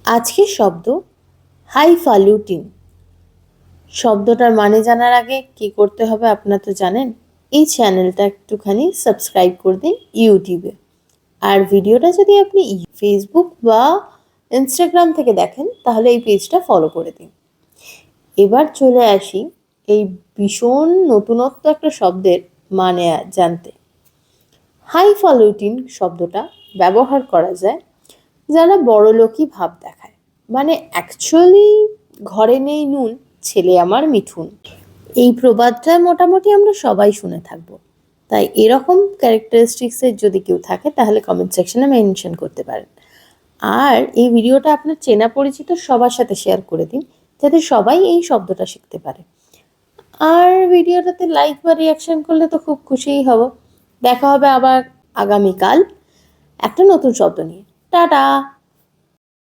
আজকের শব্দ হাইফালুটিন। শব্দটার মানে জানার আগে কি করতে হবে আপনারা তো জানেন। এই চ্যানেলটা একটুখানি সাবস্ক্রাইব করে দিন ইউটিউবে। আর ভিডিওটা যদি আপনি ফেসবুক বা ইনস্টাগ্রাম থেকে দেখেন তাহলে এই পেজটা ফলো করে দিন। এবার চলে আসি এই ভীষণ নতুনত্ব একটা শব্দের মানে জানতে। হাইফালুটিন শব্দটা ব্যবহার করা যায় যারা বড়লোকি ভাব দেখায়, মানে অ্যাকচুয়ালি ঘরে নেই নুন, ছেলে আমার মিঠুন। এই প্রবাদটা মোটামুটি আমরা সবাই শুনে থাকবো। তাই এরকম ক্যারেক্টারিস্টিক্সের যদি কেউ থাকে তাহলে কমেন্ট সেকশনে মেনশন করতে পারেন। আর এই ভিডিওটা আপনার চেনা পরিচিত সবার সাথে শেয়ার করে দিন, যাতে সবাই এই শব্দটা শিখতে পারে। আর ভিডিওটাতে লাইক বা রিয়াকশন করলে তো খুব খুশিই হব। দেখা হবে আবার আগামীকাল একটা নতুন শব্দ নিয়ে। টাটা।